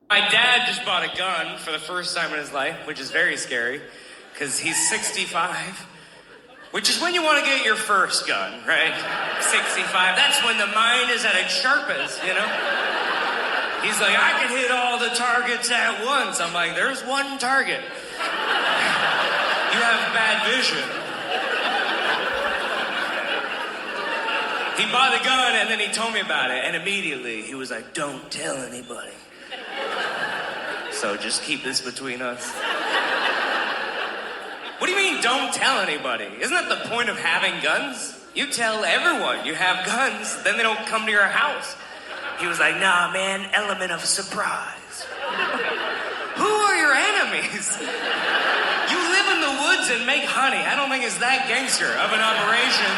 My dad just bought a gun for the first time in his life, which is very scary, because he's 65, which is when you want to get your first gun, right? 65, that's when the mind is at its sharpest, you know? He's like, I can hit all the targets at once. I'm like, there's one target. You have bad vision. He bought the gun and then he told me about it, and immediately he was like, don't tell anybody. So just keep this between us. What do you mean, don't tell anybody? Isn't that the point of having guns? You tell everyone you have guns, then they don't come to your house. He was like, nah, man, element of surprise. Who are your enemies? You live in the woods and make honey. I don't think it's that gangster of an operation.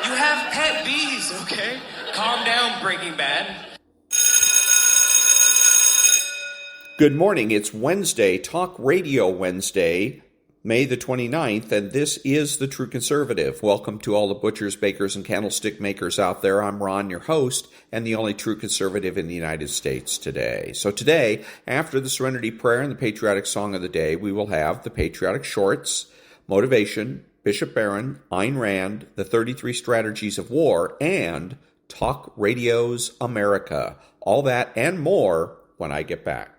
You have pet bees, okay? Calm down, Breaking Bad. Good morning. It's Wednesday, Talk Radio Wednesday, May the 29th, and this is The True Conservative. Welcome to all the butchers, bakers, and candlestick makers out there. I'm Ron, your host, and the only true conservative in the United States today. So today, after the Serenity Prayer and the patriotic song of the day, we will have the patriotic shorts, motivation, Bishop Barron, Ayn Rand, the 33 Strategies of War, and Talk Radio's America. All that and more when I get back.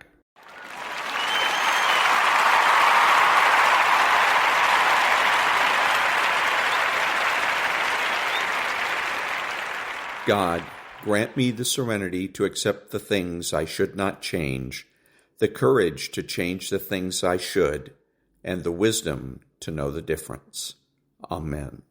God, grant me the serenity to accept the things I should not change, the courage to change the things I should, and the wisdom to know the difference. Amen.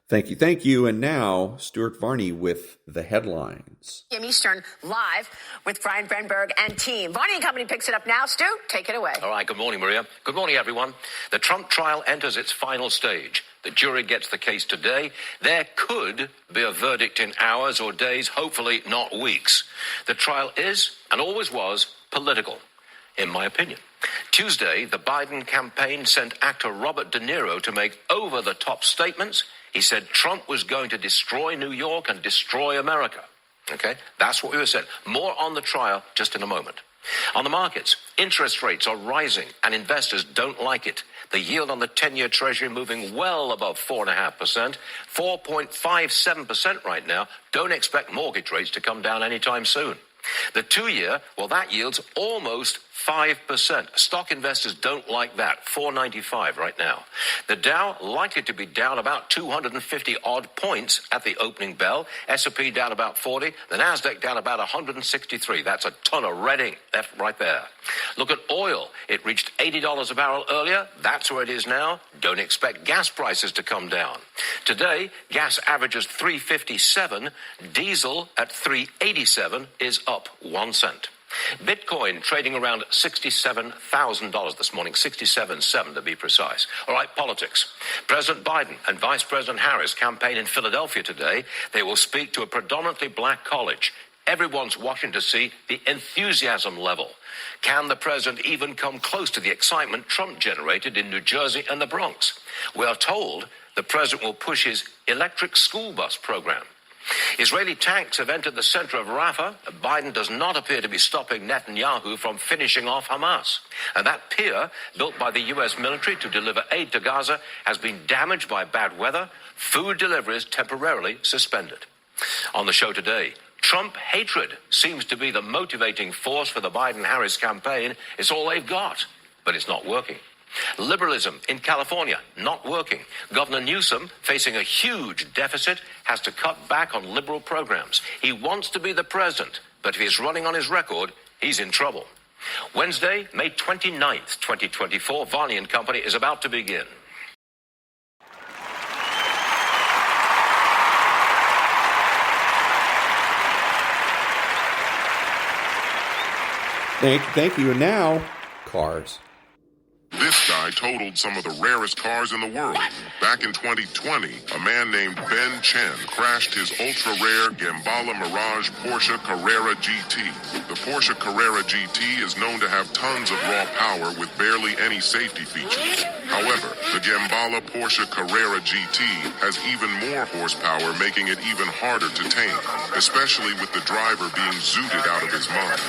Thank you. And now, Stuart Varney with the headlines. p.m. Eastern, live with Brian Brenberg and team. Varney and Company picks it up now. Stu, take it away. All right, good morning, Maria. Good morning, everyone. The Trump trial enters its final stage. The jury gets the case today. There could be a verdict in hours or days, hopefully not weeks. The trial is, and always was, political, in my opinion. Tuesday, the Biden campaign sent actor Robert De Niro to make over-the-top statements. He said Trump was going to destroy New York and destroy America. Okay, that's what we were saying. More on the trial just in a moment. On the markets, interest rates are rising and investors don't like it. The yield on the 10-year Treasury moving well above 4.5%, 4.57% right now. Don't expect mortgage rates to come down anytime soon. The 2-year, well, that yields almost 5%. Stock investors don't like that. 495 right now. The Dow likely to be down about 250 odd points at the opening bell. S&P down about 40. The Nasdaq down about 163. That's a ton of red ink left right there. Look at oil. It reached $80 a barrel earlier. That's where it is now. Don't expect gas prices to come down. Today, gas averages $3.57. Diesel at $3.87 is up 1 cent. Bitcoin trading around $67,000 this morning, 67.7 to be precise. All right, politics. President Biden and Vice President Harris campaign in Philadelphia today. They will speak to a predominantly black college. Everyone's watching to see the enthusiasm level. Can the president even come close to the excitement Trump generated in New Jersey and the Bronx? We are told the president will push his electric school bus program. Israeli tanks have entered the center of Rafah. Biden does not appear to be stopping Netanyahu from finishing off Hamas. And that pier, built by the U.S. military to deliver aid to Gaza, has been damaged by bad weather. Food deliveries temporarily suspended. On the show today, Trump hatred seems to be the motivating force for the Biden-Harris campaign. It's all they've got, but it's not working. Liberalism in California, not working. Governor Newsom, facing a huge deficit, has to cut back on liberal programs. He wants to be the president, but if he's running on his record, he's in trouble. Wednesday, May 29th, 2024, Varney & Company is about to begin. Thank you. And now, cars. This guy totaled some of the rarest cars in the world. Back in 2020, a man named Ben Chen crashed his ultra-rare Gambala Mirage Porsche Carrera GT. The Porsche Carrera GT is known to have tons of raw power with barely any safety features. However, the Gambala Porsche Carrera GT has even more horsepower, making it even harder to tame, especially with the driver being zooted out of his mind.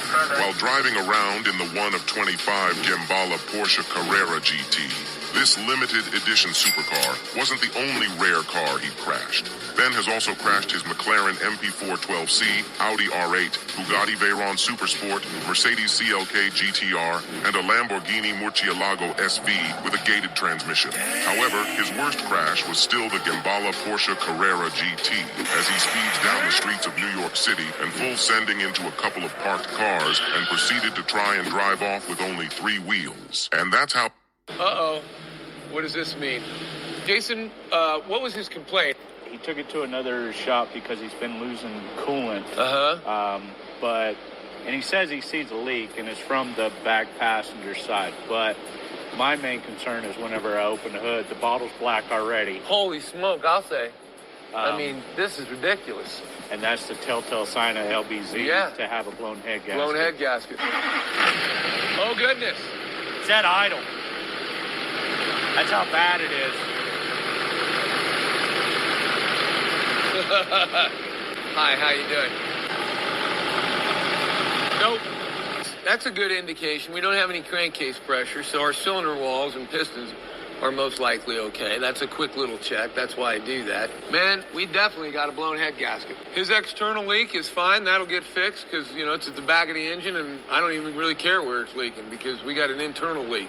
While driving around in the one of 25 Gambala Porsche Carrera GT, this limited edition supercar wasn't the only rare car he crashed. Ben has also crashed his McLaren MP412C, Audi R8, Bugatti Veyron Supersport, Mercedes CLK GTR, and a Lamborghini Murcielago SV with a gated transmission. However, his worst crash was still the Gambala Porsche Carrera GT, as he speeds down the streets of New York City and full sending into a couple of parked cars and proceeded to try and drive off with only 3 wheels. And that's how... Uh-oh. What does this mean? Jason, what was his complaint? He took it to another shop because he's been losing coolant. And he says he sees a leak, and it's from the back passenger side. But my main concern is whenever I open the hood, the bottle's black already. Holy smoke, I'll say. I mean, this is ridiculous. And that's the telltale sign of LBZ, to have a blown head gasket. Blown head gasket. Oh, goodness. It's at idle. That's how bad it is. Hi, how you doing? Nope. That's a good indication. We don't have any crankcase pressure, so our cylinder walls and pistons are most likely okay. That's a quick little check. That's why I do that. Man, we definitely got a blown head gasket. His external leak is fine. That'll get fixed because, it's at the back of the engine, and I don't even really care where it's leaking because we got an internal leak.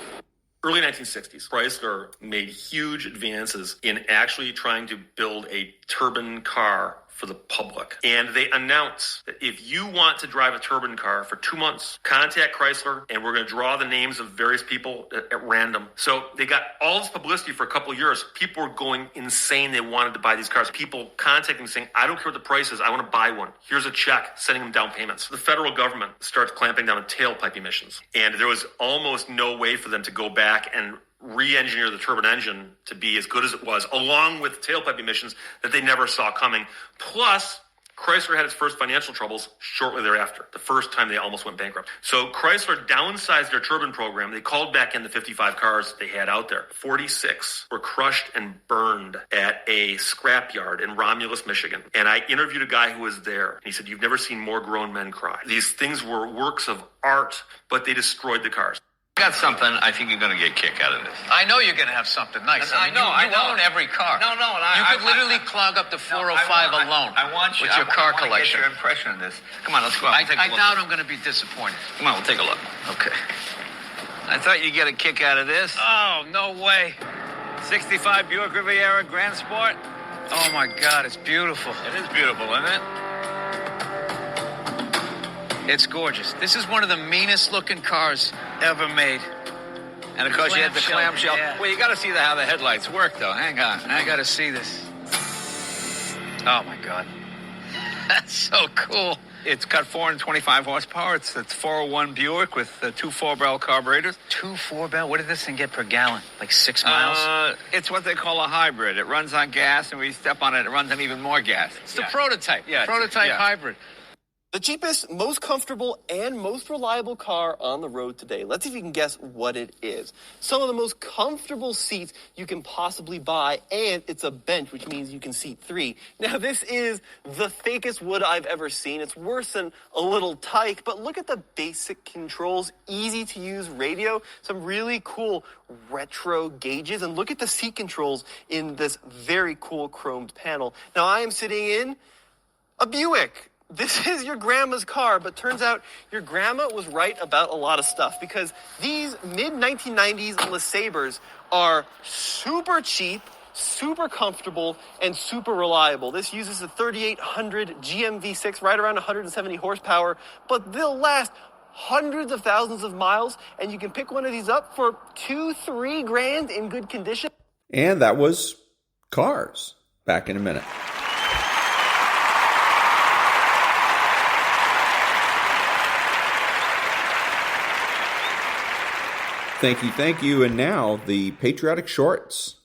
Early 1960s, Chrysler made huge advances in actually trying to build a turbine car for the public. And they announced that if you want to drive a turbine car for 2 months, contact Chrysler and we're going to draw the names of various people at random. So they got all this publicity for a couple of years. People were going insane. They wanted to buy these cars. People contacting saying, I don't care what the price is. I want to buy one. Here's a check, sending them down payments. The federal government starts clamping down on tailpipe emissions. And there was almost no way for them to go back and re-engineer the turbine engine to be as good as it was, along with tailpipe emissions that they never saw coming. Plus, Chrysler had its first financial troubles shortly thereafter, the first time they almost went bankrupt. So Chrysler downsized their turbine program. They called back in the 55 cars they had out there. 46 were crushed and burned at a scrapyard in Romulus, Michigan. And I interviewed a guy who was there. And he said, "You've never seen more grown men cry." These things were works of art, but they destroyed the cars. I got something I think you're going to get a kick out of this. I know you're going to have something nice. I know. You own every car. No. You could literally clog up the 405 alone I want you, with your car I collection. Get your impression of this. Come on, let's go out and take a I look. doubt I'm going to be disappointed. Come on, we'll take a look. Okay. I thought you'd get a kick out of this. Oh, no way. 65 Buick Riviera Grand Sport. Oh, my God, it's beautiful. It is beautiful, isn't it? It's gorgeous. This is one of the meanest looking cars ever made. And of course, you had the clamshell. Yeah. Well, you got to see how the headlights work, though. Hang on. I got to see this. Oh, my God. That's so cool. It's got 425 horsepower. It's 401 Buick with two 4-barrel carburetors. Two 4-barrel? What did this thing get per gallon? Like 6 miles? It's what they call a hybrid. It runs on gas, and when you step on it, it runs on even more gas. It's the prototype. Yeah, Prototype hybrid. The cheapest, most comfortable, and most reliable car on the road today. Let's see if you can guess what it is. Some of the most comfortable seats you can possibly buy, and it's a bench, which means you can seat 3. Now, this is the fakest wood I've ever seen. It's worse than a little tyke, but look at the basic controls, easy-to-use radio, some really cool retro gauges, and look at the seat controls in this very cool chromed panel. Now, I am sitting in a Buick. This is your grandma's car, but turns out your grandma was right about a lot of stuff because these mid-1990s LeSabres are super cheap, super comfortable, and super reliable. This uses a 3800 GM V6, right around 170 horsepower, but they'll last hundreds of thousands of miles, and you can pick one of these up for $2-3 grand in good condition. And that was Cars. Back in a minute. Thank you. And now, the Patriotic Shorts.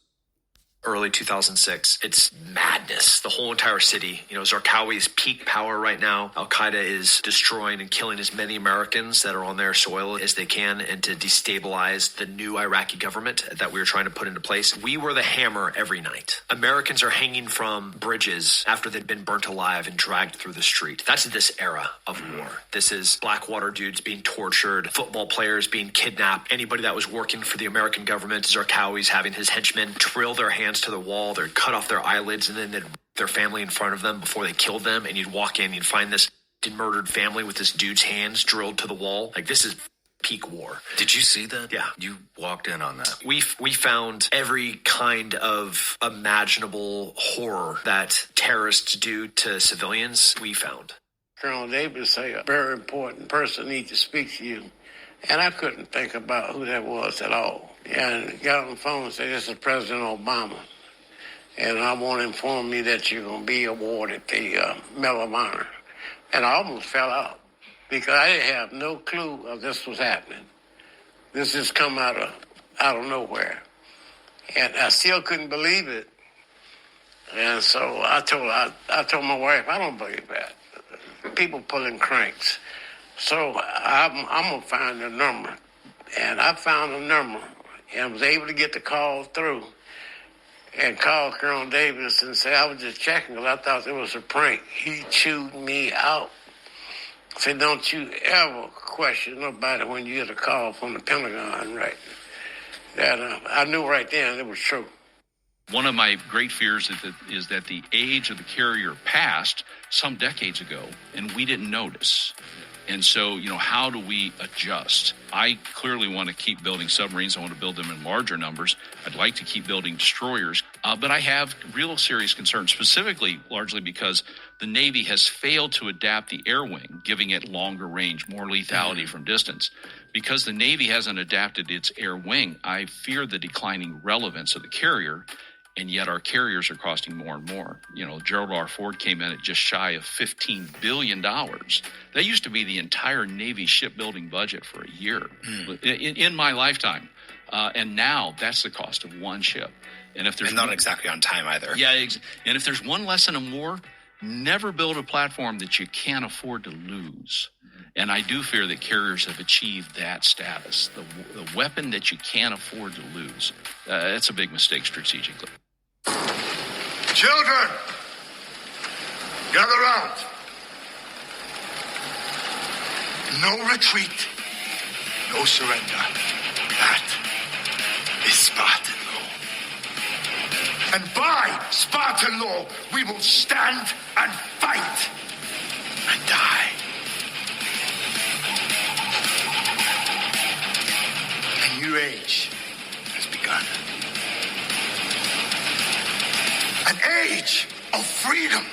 Early 2006. It's madness. The whole entire city, Zarqawi's peak power right now. Al-Qaeda is destroying and killing as many Americans that are on their soil as they can, and to destabilize the new Iraqi government that we were trying to put into place. We were the hammer every night. Americans are hanging from bridges after they'd been burnt alive and dragged through the street. That's this era of war. This is Blackwater dudes being tortured, football players being kidnapped, anybody that was working for the American government. Zarqawi's having his henchmen drill their hands to the wall, they'd cut off their eyelids, and then they'd their family in front of them before they killed them, and you'd walk in, you'd find this murdered family with this dude's hands drilled to the wall. Like, this is peak war. Did you see that? Yeah. You walked in on that. We found every kind of imaginable horror that terrorists do to civilians. We found. Colonel Davis say a very important person needs to speak to you. And I couldn't think about who that was at all. And got on the phone and said, "This is President Obama. And I want to inform you that you're going to be awarded the Medal of Honor." And I almost fell out because I didn't have no clue of this was happening. This just come out of nowhere. And I still couldn't believe it. And so I told my wife, I don't believe that. People pulling cranks. So I'm going to find a number. And I found a number and was able to get the call through and call Colonel Davis and say, I was just checking because I thought it was a prank. He chewed me out. Said, don't you ever question nobody when you get a call from the Pentagon, right? That I knew right then it was true. One of my great fears is that the age of the carrier passed some decades ago, and we didn't notice. And so, how do we adjust? I clearly want to keep building submarines. I want to build them in larger numbers. I'd like to keep building destroyers. But I have real serious concerns, specifically largely because the Navy has failed to adapt the air wing, giving it longer range, more lethality from distance. Because the Navy hasn't adapted its air wing, I fear the declining relevance of the carrier. And yet our carriers are costing more and more. Gerald R. Ford came in at just shy of $15 billion. That used to be the entire Navy shipbuilding budget for a year in my lifetime. And now that's the cost of one ship. And if there's not exactly on time either. Yeah, and if there's one lesson more, Never build a platform that you can't afford to lose. And I do fear that carriers have achieved that status, the weapon that you can't afford to lose. That's a big mistake strategically. Children, gather round. No retreat, no surrender. That is Spartan law. And by Spartan law, we will stand and fight and die. A new age has begun. An age of freedom.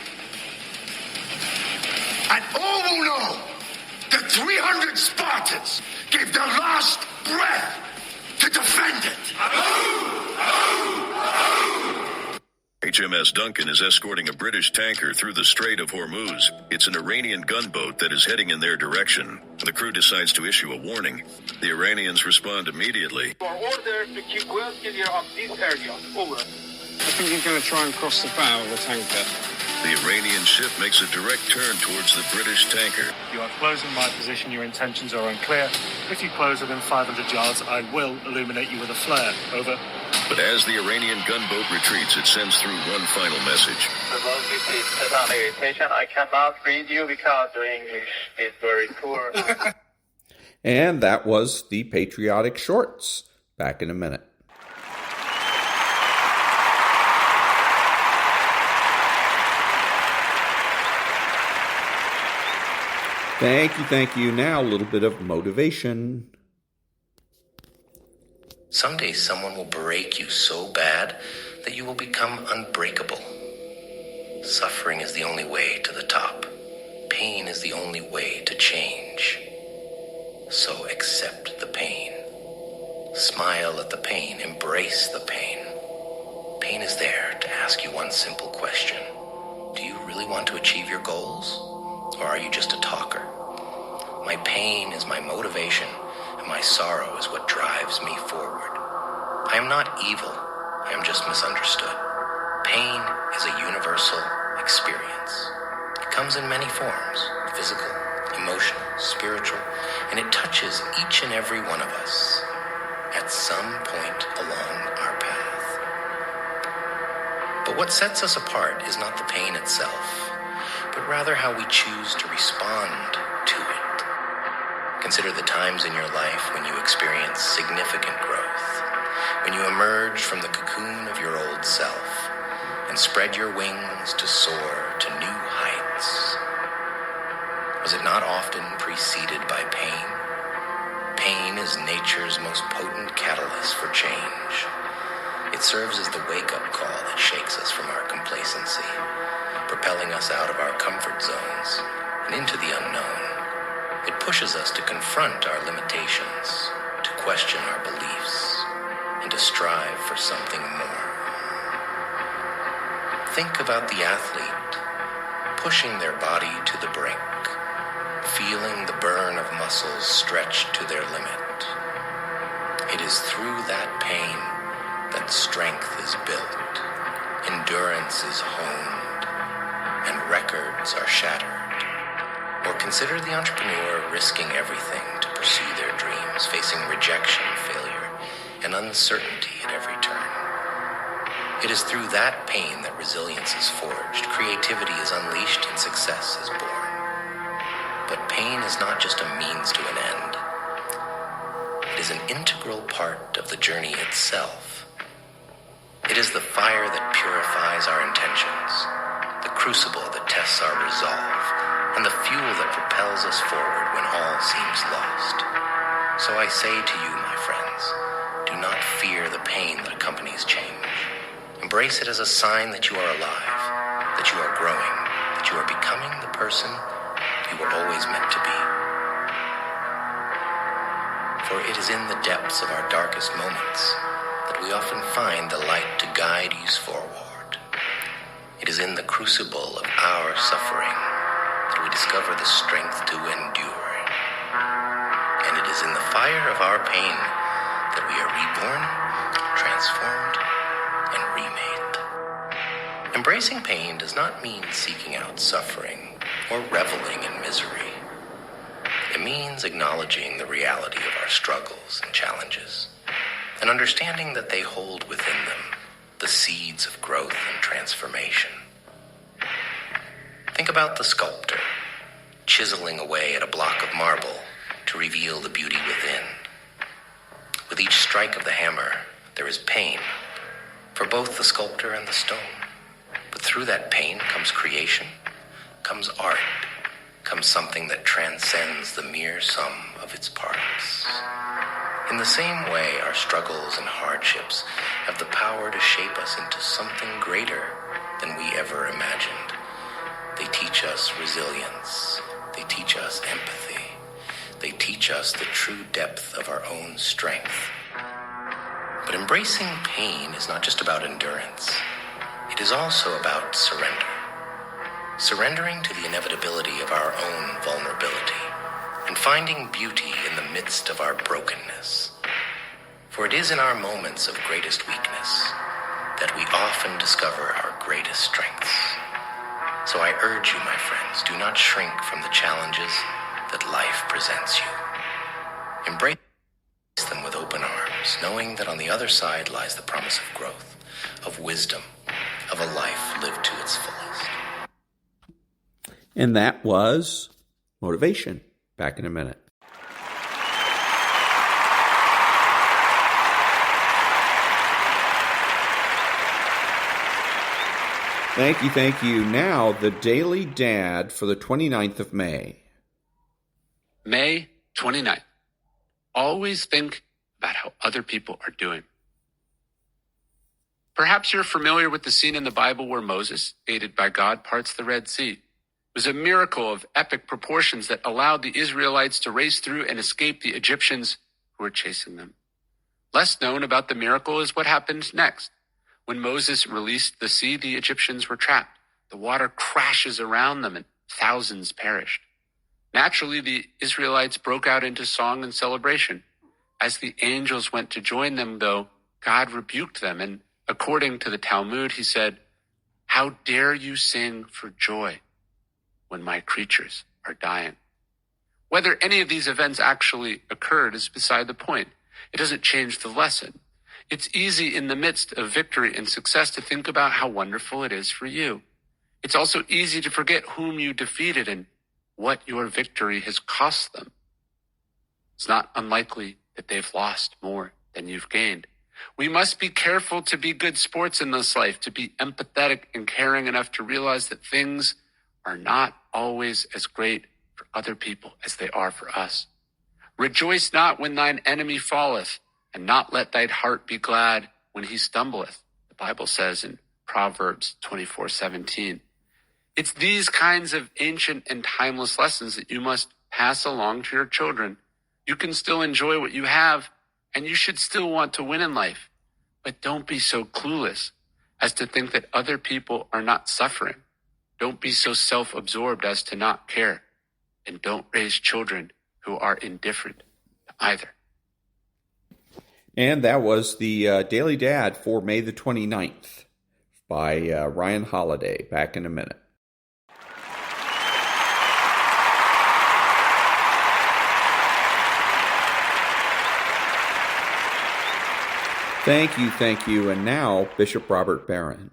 And all will know that 300 Spartans gave their last breath to defend it. HMS Duncan is escorting a British tanker through the Strait of Hormuz. It's an Iranian gunboat that is heading in their direction. The crew decides to issue a warning. The Iranians respond immediately. You are ordered to keep well clear of this area. Over. I think he's going to try and cross the bow of the tanker. The Iranian ship makes a direct turn towards the British tanker. You are closing my position. Your intentions are unclear. If you close within 500 yards, I will illuminate you with a flare. Over. But as the Iranian gunboat retreats, it sends through one final message. Attention, I cannot read you because your English is very poor. And that was the Patriotic Shorts. Back in a minute. Thank you. Now a little bit of motivation. Someday someone will break you so bad that you will become unbreakable. Suffering is the only way to the top. Pain is the only way to change. So accept the pain. Smile at the pain. Embrace the pain. Pain is there to ask you one simple question. Do you really want to achieve your goals? Or are you just a talker? My pain is my motivation, and my sorrow is what drives me forward. I am not evil. I am just misunderstood. Pain is a universal experience. It comes in many forms, physical, emotional, spiritual, and it touches each and every one of us at some point along our path. But what sets us apart is not the pain itself, but rather how we choose to respond to it. Consider the times in your life when you experience significant growth, when you emerge from the cocoon of your old self and spread your wings to soar to new heights. Was it not often preceded by pain? Pain is nature's most potent catalyst for change. It serves as the wake-up call that shakes us from our complacency, propelling us out of our comfort zones and into the unknown. It pushes us to confront our limitations, to question our beliefs, and to strive for something more. Think about the athlete pushing their body to the brink, feeling the burn of muscles stretched to their limit. It is through that pain that strength is built, endurance is honed, and records are shattered. Or consider the entrepreneur risking everything to pursue their dreams, facing rejection, failure, and uncertainty at every turn. It is through that pain that resilience is forged, creativity is unleashed, and success is born. But pain is not just a means to an end. It is an integral part of the journey itself. It is the fire that purifies our intentions, the crucible that tests our resolve, and the fuel that propels us forward when all seems lost. So I say to you, my friends, do not fear the pain that accompanies change. Embrace it as a sign that you are alive, that you are growing, that you are becoming the person you were always meant to be. For it is in the depths of our darkest moments that we often find the light to guide us forward. It is in the crucible of our suffering that we discover the strength to endure. And it is in the fire of our pain that we are reborn, transformed, and remade. Embracing pain does not mean seeking out suffering or reveling in misery. It means acknowledging the reality of our struggles and challenges, and understanding that they hold within them the seeds of growth and transformation. Think about the sculptor, chiseling away at a block of marble to reveal the beauty within. With each strike of the hammer, there is pain for both the sculptor and the stone. But through that pain comes creation, comes art, comes something that transcends the mere sum of its parts. In the same way, our struggles and hardships have the power to shape us into something greater than we ever imagined. They teach us resilience. They teach us empathy. They teach us the true depth of our own strength. But embracing pain is not just about endurance. It is also about surrender. Surrendering to the inevitability of our own vulnerability and finding beauty in the midst of our brokenness. For it is in our moments of greatest weakness that we often discover our greatest strengths. So I urge you, my friends, do not shrink from the challenges that life presents you. Embrace them with open arms, knowing that on the other side lies the promise of growth, of wisdom, of a life lived to its fullest. And that was motivation. Back in a minute. Thank you. Now, the Daily Dad for the 29th of May. May 29th. Always think about how other people are doing. Perhaps you're familiar with the scene in the Bible where Moses, aided by God, parts the Red Sea. It was a miracle of epic proportions that allowed the Israelites to race through and escape the Egyptians who were chasing them. Less known about the miracle is what happened next. When Moses released the sea, the Egyptians were trapped. The water crashes around them and thousands perished. Naturally, the Israelites broke out into song and celebration. As the angels went to join them, though, God rebuked them, and according to the Talmud, he said, "How dare you sing for joy when my creatures are dying?" Whether any of these events actually occurred is beside the point. It doesn't change the lesson. It's easy in the midst of victory and success to think about how wonderful it is for you. It's also easy to forget whom you defeated and what your victory has cost them. It's not unlikely that they've lost more than you've gained. We must be careful to be good sports in this life, to be empathetic and caring enough to realize that things are not always as great for other people as they are for us. Rejoice not when thine enemy falleth, and not let thy heart be glad when he stumbleth, the Bible says in Proverbs 24:17. It's these kinds of ancient and timeless lessons that you must pass along to your children. You can still enjoy what you have, and you should still want to win in life. But don't be so clueless as to think that other people are not suffering. Don't be so self-absorbed as to not care. And don't raise children who are indifferent to either. And that was the Daily Dad for May the 29th by Ryan Holiday. Back in a minute. Thank you. And now, Bishop Robert Barron.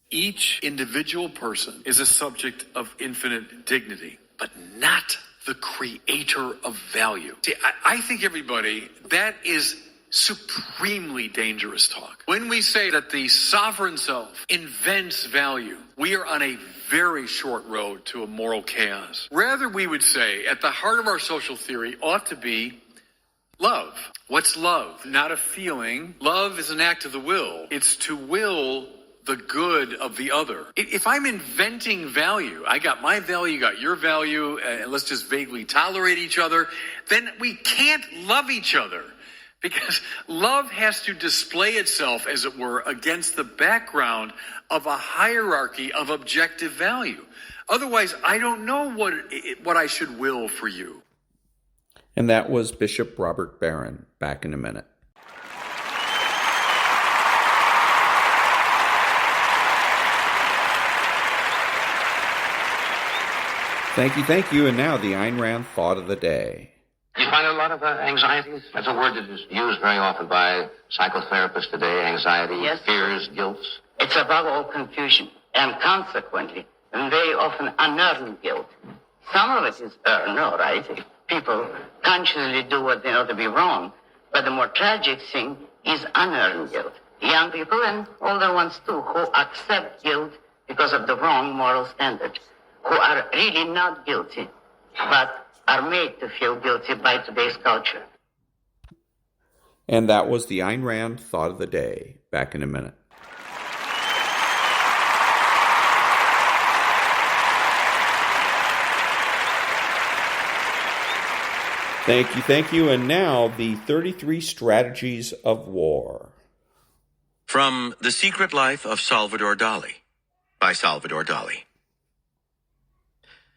Each individual person is a subject of infinite dignity, but not the creator of value. See, I think everybody, that is supremely dangerous talk. When we say that the sovereign self invents value, we are on a very short road to a moral chaos. Rather, we would say at the heart of our social theory ought to be love. What's love? Not a feeling. Love is an act of the will. It's to will the good of the other. If I'm inventing value, I got my value, you got your value, and let's just vaguely tolerate each other, then we can't love each other. Because love has to display itself, as it were, against the background of a hierarchy of objective value. Otherwise, I don't know what I should will for you. And that was Bishop Robert Barron. Back in a minute. Thank you. And now the Ayn Rand Thought of the Day. You find a lot of anxieties? That's a word that is used very often by psychotherapists today, anxiety, yes, fears, guilt. It's above all confusion, and consequently, very often unearned guilt. Some of it is earned, all right, if people consciously do what they know to be wrong, but the more tragic thing is unearned guilt. Young people and older ones too, who accept guilt because of the wrong moral standards, who are really not guilty, but are made to feel guilty by today's culture. And that was the Ayn Rand Thought of the Day. Back in a minute. Thank you. And now the 33 Strategies of War. From The Secret Life of Salvador Dali, by Salvador Dali.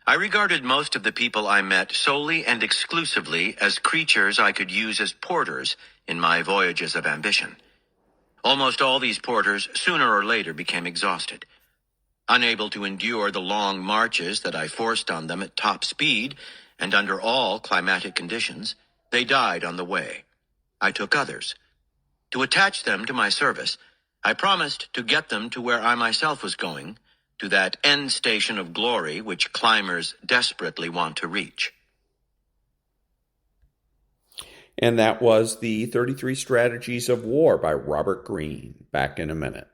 I regarded most of the people I met solely and exclusively as creatures I could use as porters in my voyages of ambition. Almost all these porters sooner or later became exhausted. Unable to endure the long marches that I forced on them at top speed and under all climatic conditions, they died on the way. I took others. To attach them to my service, I promised to get them to where I myself was going, to that end station of glory which climbers desperately want to reach. And that was the 33 Strategies of War by Robert Greene. Back in a minute.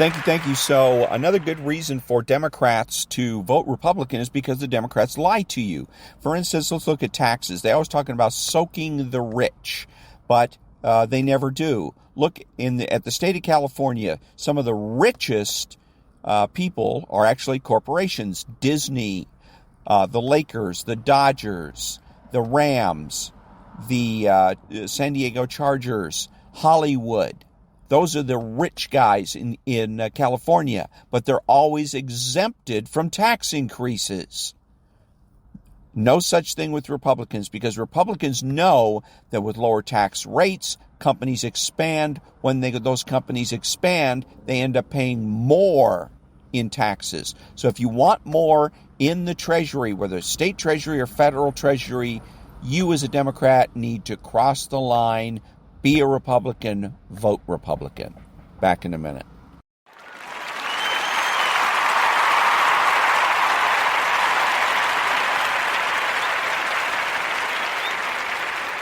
Thank you. So another good reason for Democrats to vote Republican is because the Democrats lie to you. For instance, let's look at taxes. They're always talking about soaking the rich, but they never do. Look at the state of California. Some of the richest people are actually corporations. Disney, the Lakers, the Dodgers, the Rams, the San Diego Chargers, Hollywood. Those are the rich guys in California, but they're always exempted from tax increases. No such thing with Republicans, because Republicans know that with lower tax rates, companies expand. When those companies expand, they end up paying more in taxes. So if you want more in the Treasury, whether it's state Treasury or federal Treasury, you as a Democrat need to cross the line. Be a Republican, vote Republican. Back in a minute.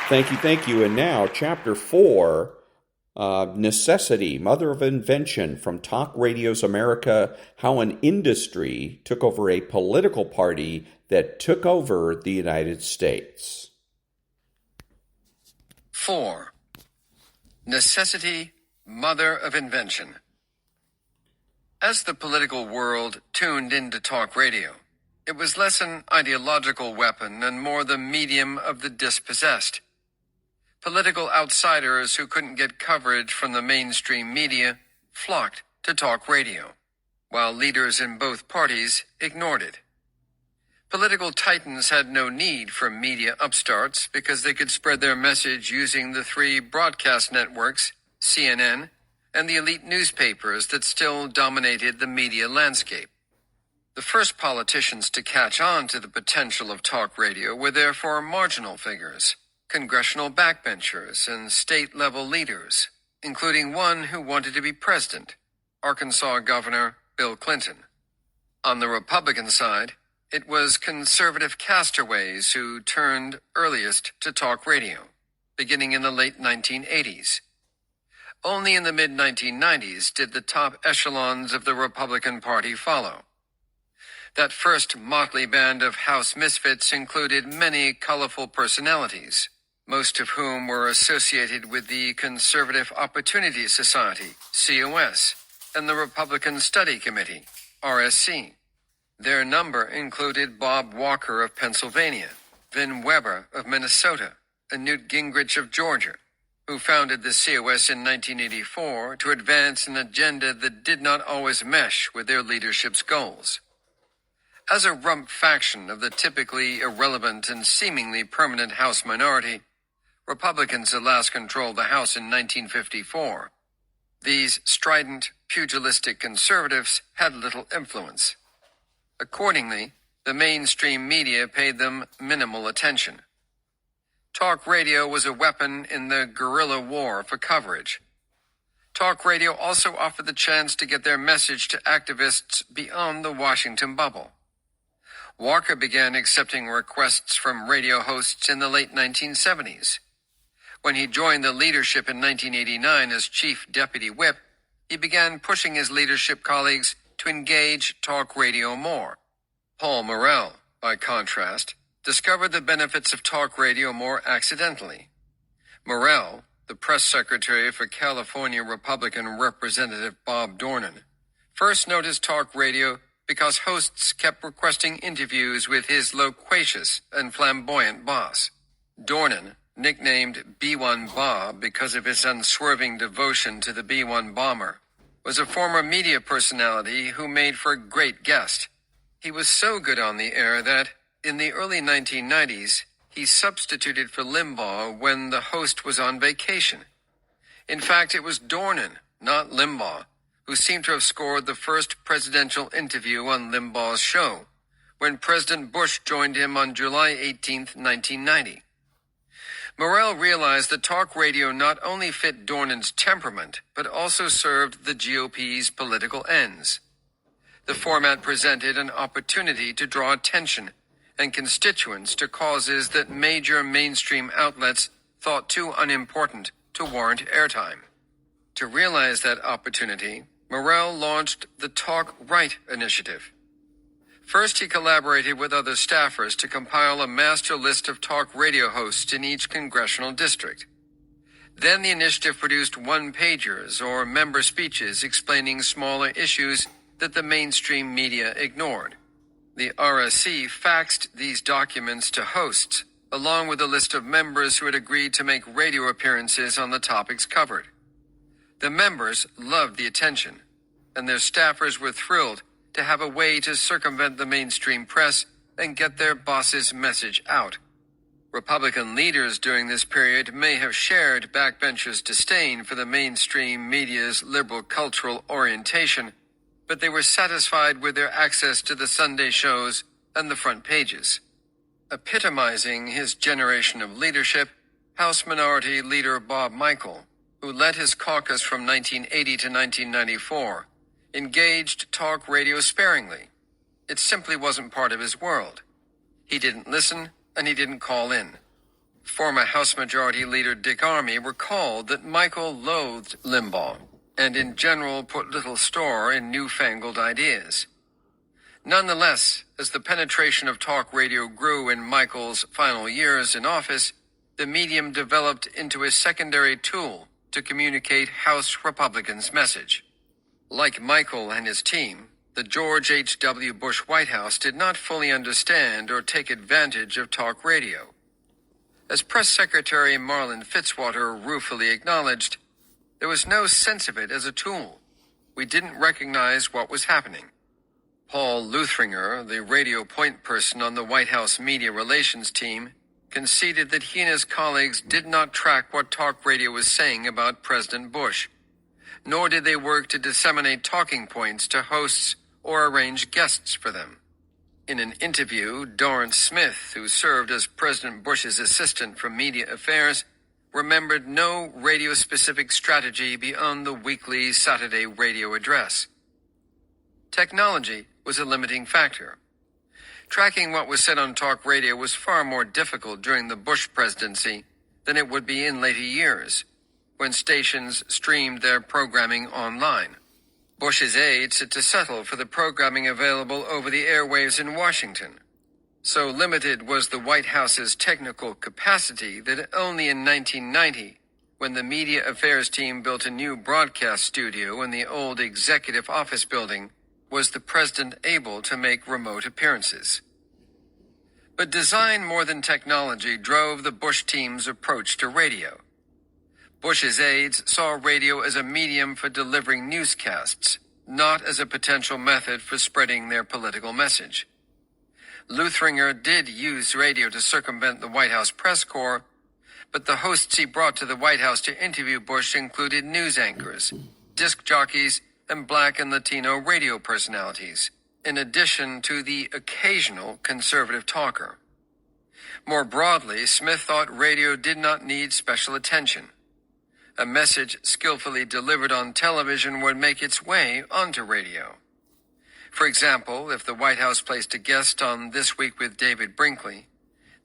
Thank you. And now, Chapter 4, Necessity, Mother of Invention, from Talk Radio's America, How an Industry Took Over a Political Party That Took Over the United States. 4. Necessity, Mother of Invention. As the political world tuned into talk radio, it was less an ideological weapon and more the medium of the dispossessed. Political outsiders who couldn't get coverage from the mainstream media flocked to talk radio, while leaders in both parties ignored it. Political titans had no need for media upstarts because they could spread their message using the 3 broadcast networks, CNN, and the elite newspapers that still dominated the media landscape. The first politicians to catch on to the potential of talk radio were therefore marginal figures, congressional backbenchers, and state-level leaders, including one who wanted to be president, Arkansas Governor Bill Clinton. On the Republican side, it was conservative castaways who turned earliest to talk radio, beginning in the late 1980s. Only in the mid-1990s did the top echelons of the Republican Party follow. That first motley band of House misfits included many colorful personalities, most of whom were associated with the Conservative Opportunity Society, COS, and the Republican Study Committee, RSC. Their number included Bob Walker of Pennsylvania, Vin Weber of Minnesota, and Newt Gingrich of Georgia, who founded the COS in 1984 to advance an agenda that did not always mesh with their leadership's goals. As a rump faction of the typically irrelevant and seemingly permanent House minority, Republicans had last controlled the House in 1954. These strident, pugilistic conservatives had little influence. Accordingly, the mainstream media paid them minimal attention. Talk radio was a weapon in the guerrilla war for coverage. Talk radio also offered the chance to get their message to activists beyond the Washington bubble. Walker began accepting requests from radio hosts in the late 1970s. When he joined the leadership in 1989 as chief deputy whip, he began pushing his leadership colleagues to engage talk radio more. Paul Morrell, by contrast, discovered the benefits of talk radio more accidentally. Morrell, the press secretary for California Republican Representative Bob Dornan, first noticed talk radio because hosts kept requesting interviews with his loquacious and flamboyant boss. Dornan, nicknamed B-1 Bob because of his unswerving devotion to the B-1 bomber, was a former media personality who made for a great guest. He was so good on the air that, in the early 1990s, he substituted for Limbaugh when the host was on vacation. In fact, it was Dornan, not Limbaugh, who seemed to have scored the first presidential interview on Limbaugh's show, when President Bush joined him on July 18, 1990. Morrell realized that talk radio not only fit Dornan's temperament, but also served the GOP's political ends. The format presented an opportunity to draw attention and constituents to causes that major mainstream outlets thought too unimportant to warrant airtime. To realize that opportunity, Morrell launched the Talk Right initiative. First, he collaborated with other staffers to compile a master list of talk radio hosts in each congressional district. Then the initiative produced one-pagers or member speeches explaining smaller issues that the mainstream media ignored. The RSC faxed these documents to hosts, along with a list of members who had agreed to make radio appearances on the topics covered. The members loved the attention, and their staffers were thrilled to have a way to circumvent the mainstream press and get their boss's message out. Republican leaders during this period may have shared backbenchers' disdain for the mainstream media's liberal cultural orientation, but they were satisfied with their access to the Sunday shows and the front pages. Epitomizing his generation of leadership, House Minority Leader Bob Michel, who led his caucus from 1980 to 1994, engaged talk radio sparingly. It simply wasn't part of his world. He didn't listen, and he didn't call in. Former House Majority Leader Dick Armey recalled that Michel loathed Limbaugh, and in general put little store in newfangled ideas. Nonetheless, as the penetration of talk radio grew in Michel's final years in office, the medium developed into a secondary tool to communicate House Republicans' message. Like Michel and his team, the George H.W. Bush White House did not fully understand or take advantage of talk radio. As Press Secretary Marlin Fitzwater ruefully acknowledged, there was no sense of it as a tool. We didn't recognize what was happening. Paul Luthringer, the radio point person on the White House media relations team, conceded that he and his colleagues did not track what talk radio was saying about President Bush, nor did they work to disseminate talking points to hosts or arrange guests for them. In an interview, Dorrance Smith, who served as President Bush's assistant for media affairs, remembered no radio-specific strategy beyond the weekly Saturday radio address. Technology was a limiting factor. Tracking what was said on talk radio was far more difficult during the Bush presidency than it would be in later years, when stations streamed their programming online. Bush's aides had to settle for the programming available over the airwaves in Washington. So limited was the White House's technical capacity that only in 1990, when the media affairs team built a new broadcast studio in the old executive office building, was the president able to make remote appearances. But design more than technology drove the Bush team's approach to radio. Bush's aides saw radio as a medium for delivering newscasts, not as a potential method for spreading their political message. Luthringer did use radio to circumvent the White House press corps, But the hosts he brought to the White House to interview Bush included news anchors, disc jockeys, and black and Latino radio personalities, in addition to the occasional conservative talker. More broadly, Smith thought radio did not need special attention. A message skillfully delivered on television would make its way onto radio. For example, if the White House placed a guest on This Week with David Brinkley,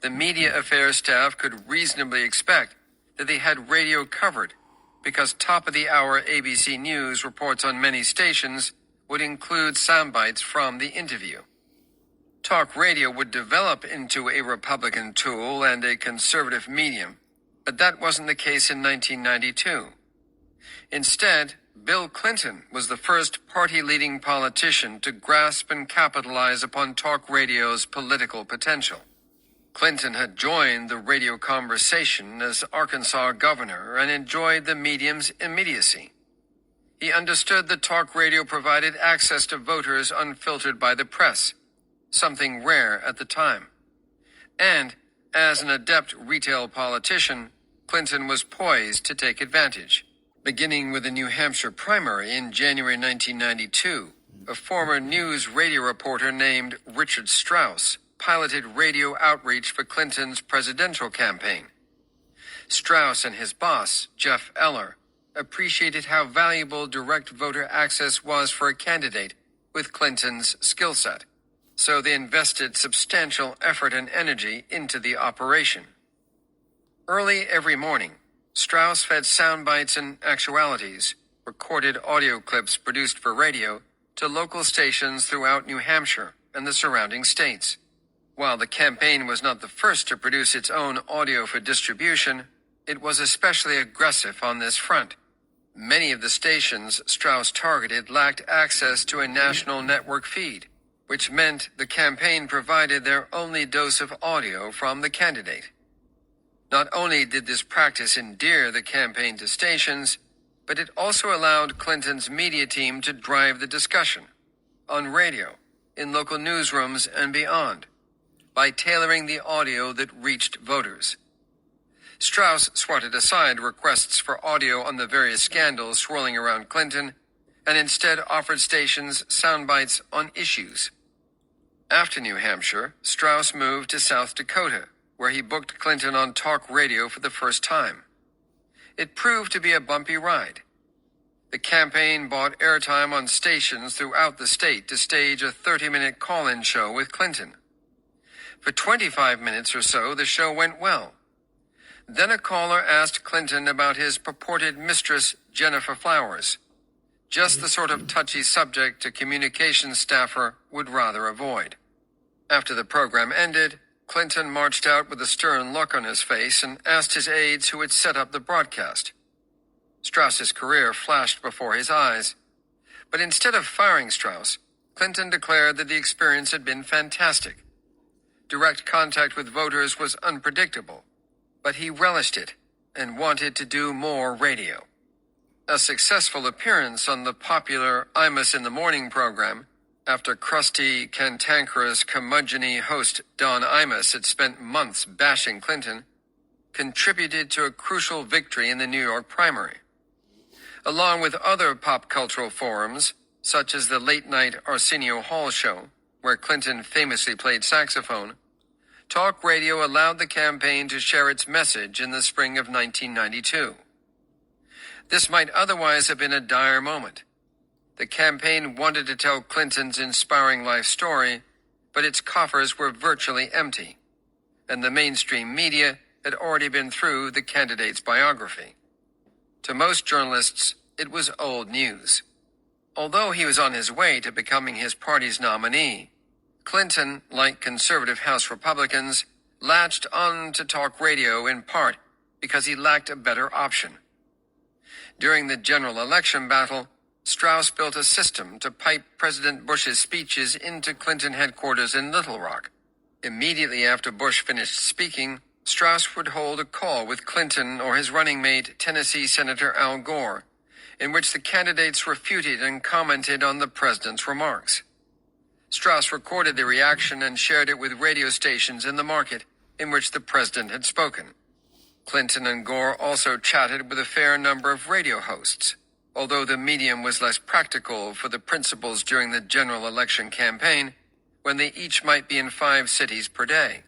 the media affairs staff could reasonably expect that they had radio covered, because top-of-the-hour ABC News reports on many stations would include sound bites from the interview. Talk radio would develop into a Republican tool and a conservative medium, but that wasn't the case in 1992. Instead, Bill Clinton was the first party-leading politician to grasp and capitalize upon talk radio's political potential. Clinton had joined the radio conversation as Arkansas governor and enjoyed the medium's immediacy. He understood that talk radio provided access to voters unfiltered by the press, something rare at the time. And, as an adept retail politician, Clinton was poised to take advantage. Beginning with the New Hampshire primary in January 1992, a former news radio reporter named Richard Strauss piloted radio outreach for Clinton's presidential campaign. Strauss and his boss, Jeff Eller, appreciated how valuable direct voter access was for a candidate with Clinton's skill set, so they invested substantial effort and energy into the operation. Early every morning, Strauss fed sound bites and actualities, recorded audio clips produced for radio, to local stations throughout New Hampshire and the surrounding states. While the campaign was not the first to produce its own audio for distribution, it was especially aggressive on this front. Many of the stations Strauss targeted lacked access to a national network feed, which meant the campaign provided their only dose of audio from the candidate. Not only did this practice endear the campaign to stations, but it also allowed Clinton's media team to drive the discussion, on radio, in local newsrooms, and beyond, by tailoring the audio that reached voters. Strauss swatted aside requests for audio on the various scandals swirling around Clinton, and instead offered stations sound bites on issues. After New Hampshire, Strauss moved to South Dakota, where he booked Clinton on talk radio for the first time. It proved to be a bumpy ride. The campaign bought airtime on stations throughout the state to stage a 30-minute call-in show with Clinton. For 25 minutes or so, the show went well. Then a caller asked Clinton about his purported mistress, Jennifer Flowers, just the sort of touchy subject a communications staffer would rather avoid. After the program ended, Clinton marched out with a stern look on his face and asked his aides who had set up the broadcast. Strauss's career flashed before his eyes. But instead of firing Strauss, Clinton declared that the experience had been fantastic. Direct contact with voters was unpredictable, but he relished it and wanted to do more radio. A successful appearance on the popular Imus in the Morning program, after crusty, cantankerous, curmudgeon-y host Don Imus had spent months bashing Clinton, contributed to a crucial victory in the New York primary. Along with other pop cultural forums, such as the late-night Arsenio Hall show, where Clinton famously played saxophone, talk radio allowed the campaign to share its message in the spring of 1992. This might otherwise have been a dire moment. The campaign wanted to tell Clinton's inspiring life story, but its coffers were virtually empty, and the mainstream media had already been through the candidate's biography. To most journalists, it was old news. Although he was on his way to becoming his party's nominee, Clinton, like conservative House Republicans, latched on to talk radio in part because he lacked a better option. During the general election battle, Strauss built a system to pipe President Bush's speeches into Clinton headquarters in Little Rock. Immediately after Bush finished speaking, Strauss would hold a call with Clinton or his running mate, Tennessee Senator Al Gore, in which the candidates refuted and commented on the president's remarks. Strauss recorded the reaction and shared it with radio stations in the market in which the president had spoken. Clinton and Gore also chatted with a fair number of radio hosts, although the medium was less practical for the principals during the general election campaign, when they each might be in 5 cities per day.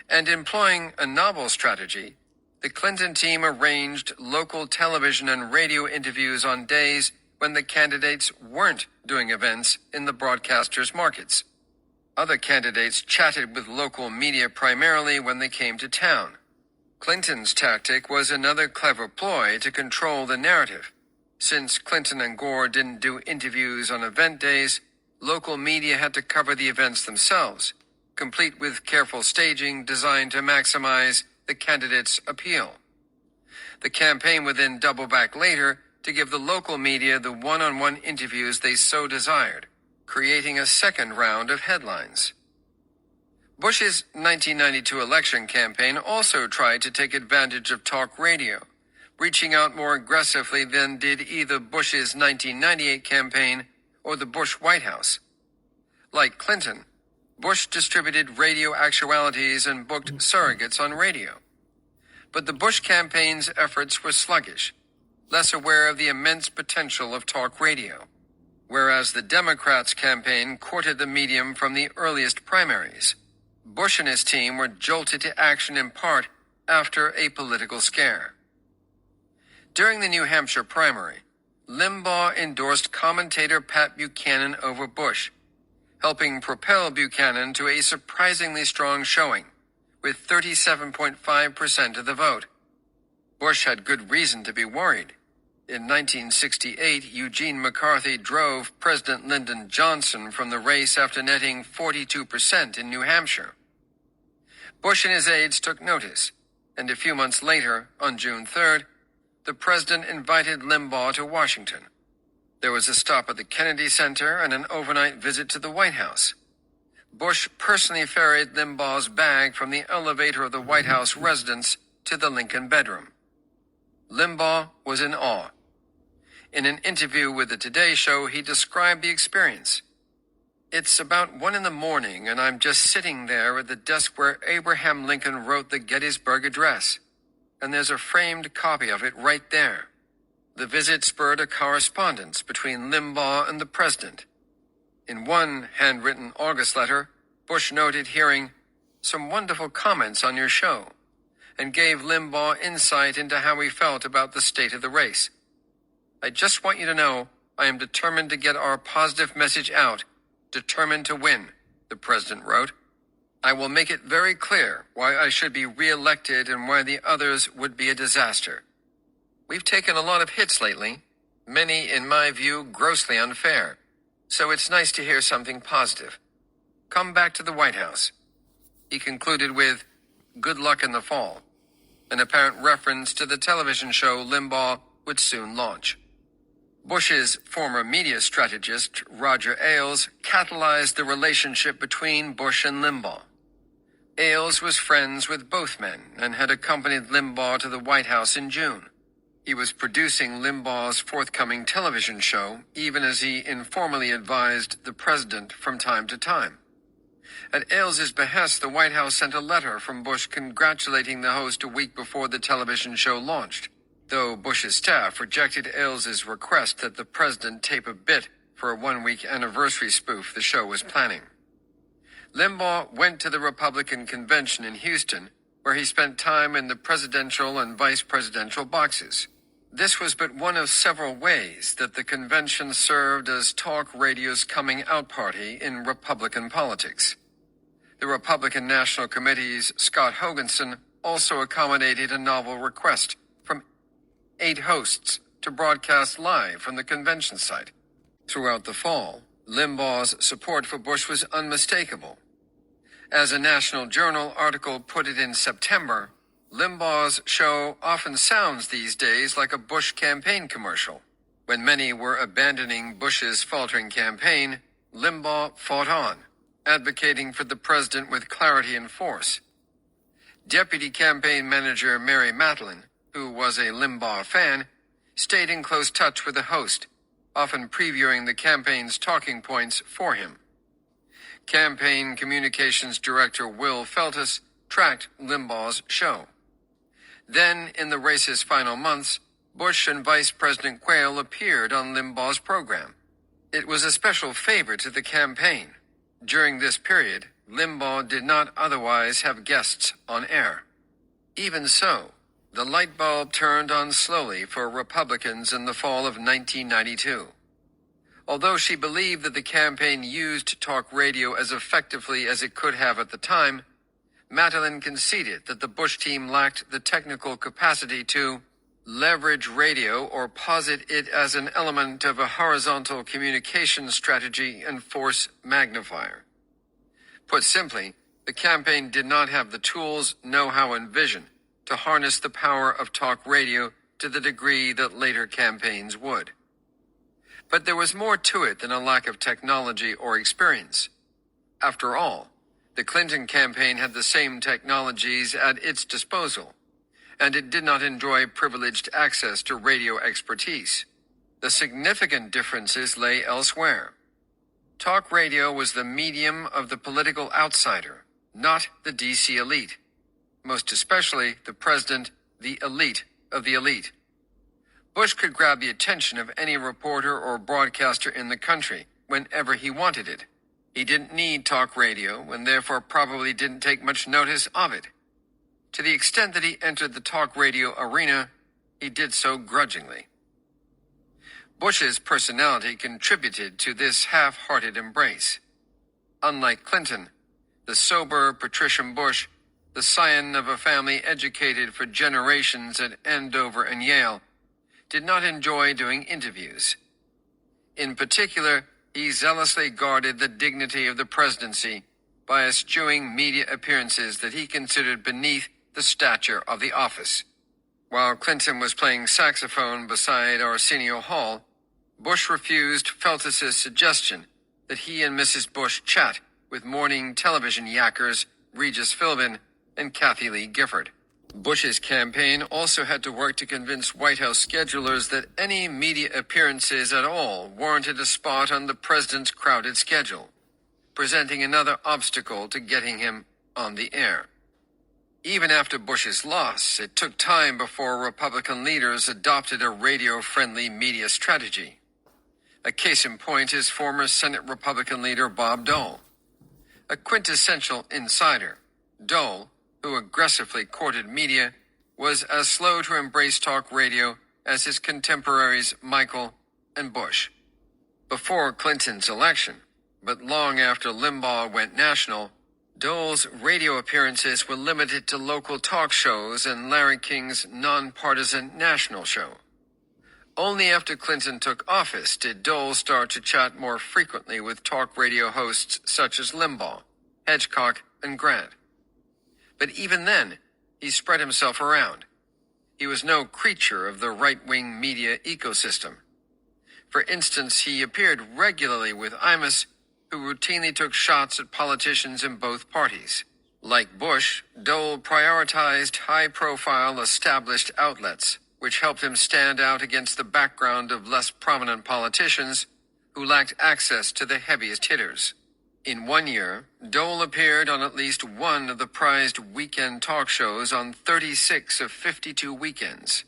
And employing a novel strategy, the Clinton team arranged local television and radio interviews on days when the candidates weren't doing events in the broadcasters' markets. Other candidates chatted with local media primarily when they came to town. Clinton's tactic was another clever ploy to control the narrative. Since Clinton and Gore didn't do interviews on event days, local media had to cover the events themselves, complete with careful staging designed to maximize the candidates' appeal. The campaign would then double back later to give the local media the one-on-one interviews they so desired, creating a second round of headlines. Bush's 1992 election campaign also tried to take advantage of talk radio, reaching out more aggressively than did either Bush's 1998 campaign or the Bush White House. Like Clinton, Bush distributed radio actualities and booked surrogates on radio. But the Bush campaign's efforts were sluggish, less aware of the immense potential of talk radio, whereas the Democrats' campaign courted the medium from the earliest primaries. Bush and his team were jolted to action in part after a political scare. During the New Hampshire primary, Limbaugh endorsed commentator Pat Buchanan over Bush, helping propel Buchanan to a surprisingly strong showing, with 37.5% of the vote. Bush had good reason to be worried. In 1968, Eugene McCarthy drove President Lyndon Johnson from the race after netting 42% in New Hampshire. Bush and his aides took notice, and a few months later, on June 3rd, the president invited Limbaugh to Washington. There was a stop at the Kennedy Center and an overnight visit to the White House. Bush personally ferried Limbaugh's bag from the elevator of the White House residence to the Lincoln bedroom. Limbaugh was in awe. In an interview with the Today Show, he described the experience. "It's about 1 a.m, and I'm just sitting there at the desk where Abraham Lincoln wrote the Gettysburg Address, and there's a framed copy of it right there." The visit spurred a correspondence between Limbaugh and the president. In one handwritten August letter, Bush noted hearing some wonderful comments on your show, and gave Limbaugh insight into how he felt about the state of the race. "I just want you to know I am determined to get our positive message out, determined to win," the president wrote. "I will make it very clear why I should be re-elected and why the others would be a disaster. We've taken a lot of hits lately, many, in my view, grossly unfair, so it's nice to hear something positive. Come back to the White House." He concluded with, "Good luck in the fall," an apparent reference to the television show Limbaugh would soon launch. Bush's former media strategist, Roger Ailes, catalyzed the relationship between Bush and Limbaugh. Ailes was friends with both men and had accompanied Limbaugh to the White House in June. He was producing Limbaugh's forthcoming television show, even as he informally advised the president from time to time. At Ailes' behest, the White House sent a letter from Bush congratulating the host a week before the television show launched, though Bush's staff rejected Ailes' request that the president tape a bit for a 1-week anniversary spoof the show was planning. Limbaugh went to the Republican convention in Houston, where he spent time in the presidential and vice presidential boxes. This was but one of several ways that the convention served as talk radio's coming out party in Republican politics. The Republican National Committee's Scott Hoganson also accommodated a novel request from 8 hosts to broadcast live from the convention site. Throughout the fall, Limbaugh's support for Bush was unmistakable. As a National Journal article put it in September, Limbaugh's show often sounds these days like a Bush campaign commercial. When many were abandoning Bush's faltering campaign, Limbaugh fought on, advocating for the president with clarity and force. Deputy campaign manager Mary Matalin, who was a Limbaugh fan, stayed in close touch with the host, often previewing the campaign's talking points for him. Campaign communications director Will Feltus tracked Limbaugh's show. Then, in the race's final months, Bush and Vice President Quayle appeared on Limbaugh's program. It was a special favor to the campaign. During this period, Limbaugh did not otherwise have guests on air. Even so, the light bulb turned on slowly for Republicans in the fall of 1992. Although she believed that the campaign used talk radio as effectively as it could have at the time, Madeline conceded that the Bush team lacked the technical capacity to leverage radio or posit it as an element of a horizontal communication strategy and force magnifier. Put simply, the campaign did not have the tools, know-how, and vision to harness the power of talk radio to the degree that later campaigns would. But there was more to it than a lack of technology or experience. After all, the Clinton campaign had the same technologies at its disposal, and it did not enjoy privileged access to radio expertise. The significant differences lay elsewhere. Talk radio was the medium of the political outsider, not the DC elite. Most especially the president, the elite of the elite. Bush could grab the attention of any reporter or broadcaster in the country whenever he wanted it. He didn't need talk radio and therefore probably didn't take much notice of it. To the extent that he entered the talk radio arena, he did so grudgingly. Bush's personality contributed to this half-hearted embrace. Unlike Clinton, the sober patrician Bush, the scion of a family educated for generations at Andover and Yale, did not enjoy doing interviews. In particular, he zealously guarded the dignity of the presidency by eschewing media appearances that he considered beneath the stature of the office. While Clinton was playing saxophone beside Arsenio Hall, Bush refused Feltus's suggestion that he and Mrs. Bush chat with morning television yackers Regis Philbin and Kathy Lee Gifford. Bush's campaign also had to work to convince White House schedulers that any media appearances at all warranted a spot on the president's crowded schedule, presenting another obstacle to getting him on the air. Even after Bush's loss, it took time before Republican leaders adopted a radio-friendly media strategy. A case in point is former Senate Republican leader Bob Dole. A quintessential insider, Dole, who aggressively courted media, was as slow to embrace talk radio as his contemporaries Michael and Bush. Before Clinton's election, but long after Limbaugh went national, Dole's radio appearances were limited to local talk shows and Larry King's nonpartisan national show. Only after Clinton took office did Dole start to chat more frequently with talk radio hosts such as Limbaugh, Hedgecock, and Grant. But even then, he spread himself around. He was no creature of the right-wing media ecosystem. For instance, he appeared regularly with Imus, who routinely took shots at politicians in both parties. Like Bush, Dole prioritized high-profile established outlets, which helped him stand out against the background of less prominent politicians who lacked access to the heaviest hitters. In 1 year, Dole appeared on at least one of the prized weekend talk shows on 36 of 52 weekends.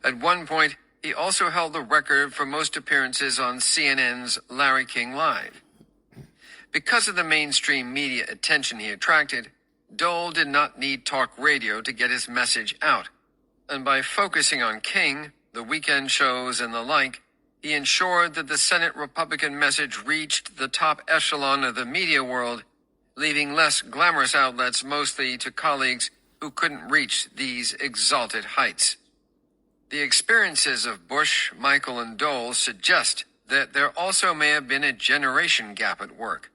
At one point, he also held the record for most appearances on CNN's Larry King Live. Because of the mainstream media attention he attracted, Dole did not need talk radio to get his message out. And by focusing on King, the weekend shows, and the like, he ensured that the Senate Republican message reached the top echelon of the media world, leaving less glamorous outlets mostly to colleagues who couldn't reach these exalted heights. The experiences of Bush, Michael, and Dole suggest that there also may have been a generation gap at work.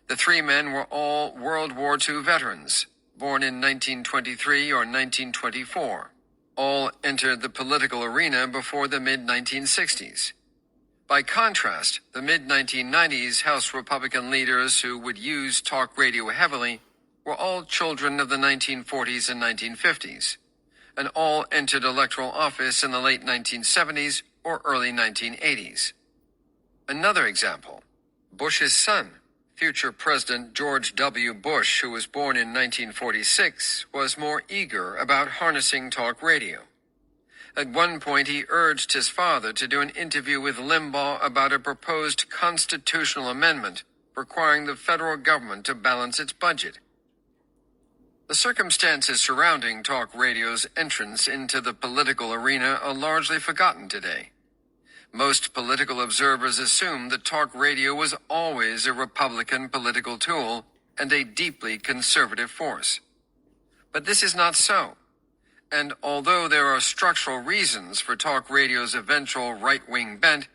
The three men were all World War II veterans, born in 1923 or 1924. All entered the political arena before the mid-1960s. By contrast, the mid-1990s House Republican leaders who would use talk radio heavily were all children of the 1940s and 1950s, and all entered electoral office in the late 1970s or early 1980s. Another example, Bush's son, future President George W. Bush, who was born in 1946, was more eager about harnessing talk radio. At one point, he urged his father to do an interview with Limbaugh about a proposed constitutional amendment requiring the federal government to balance its budget. The circumstances surrounding talk radio's entrance into the political arena are largely forgotten today. Most political observers assume that talk radio was always a Republican political tool and a deeply conservative force. But this is not so. And although there are structural reasons for talk radio's eventual right-wing bent,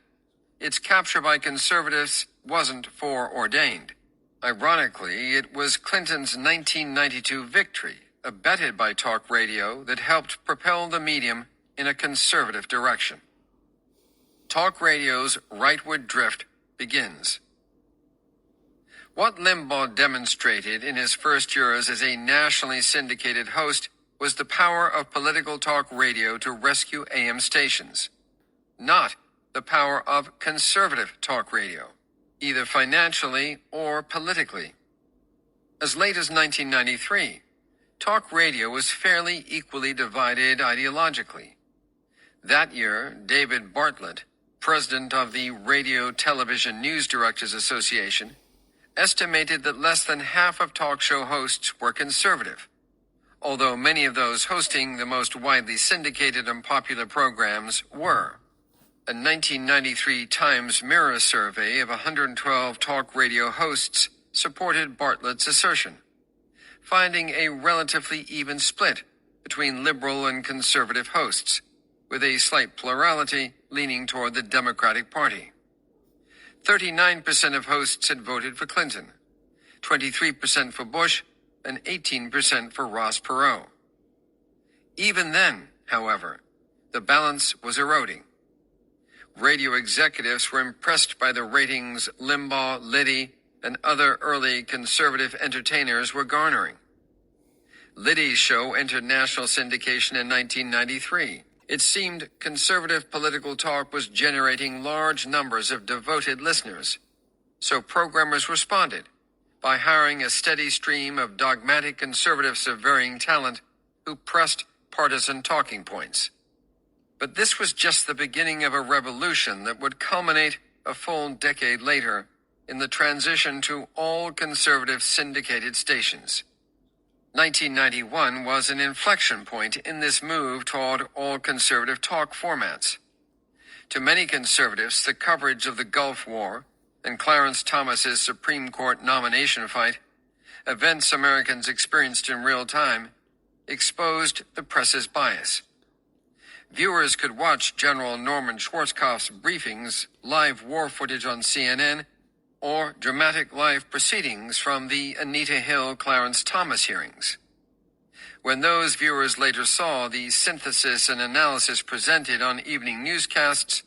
its capture by conservatives wasn't foreordained. Ironically, it was Clinton's 1992 victory, abetted by talk radio, that helped propel the medium in a conservative direction. Talk radio's rightward drift begins. What Limbaugh demonstrated in his first years as a nationally syndicated host was the power of political talk radio to rescue AM stations, not the power of conservative talk radio, either financially or politically. As late as 1993, talk radio was fairly equally divided ideologically. That year, David Bartlett, president of the Radio Television News Directors Association, estimated that less than half of talk show hosts were conservative, although many of those hosting the most widely syndicated and popular programs were. A 1993 Times Mirror survey of 112 talk radio hosts supported Bartlett's assertion, finding a relatively even split between liberal and conservative hosts, with a slight plurality leaning toward the Democratic Party. 39% of hosts had voted for Clinton, 23% for Bush, and 18% for Ross Perot. Even then, however, the balance was eroding. Radio executives were impressed by the ratings Limbaugh, Liddy, and other early conservative entertainers were garnering. Liddy's show entered national syndication in 1993. It seemed conservative political talk was generating large numbers of devoted listeners, so programmers responded by hiring a steady stream of dogmatic conservatives of varying talent who pressed partisan talking points. But this was just the beginning of a revolution that would culminate a full decade later in the transition to all conservative syndicated stations. 1991 was an inflection point in this move toward all conservative talk formats. To many conservatives, the coverage of the Gulf War and Clarence Thomas's Supreme Court nomination fight, events Americans experienced in real time, exposed the press's bias. Viewers could watch General Norman Schwarzkopf's briefings, live war footage on CNN, or dramatic live proceedings from the Anita Hill-Clarence Thomas hearings. When those viewers later saw the synthesis and analysis presented on evening newscasts,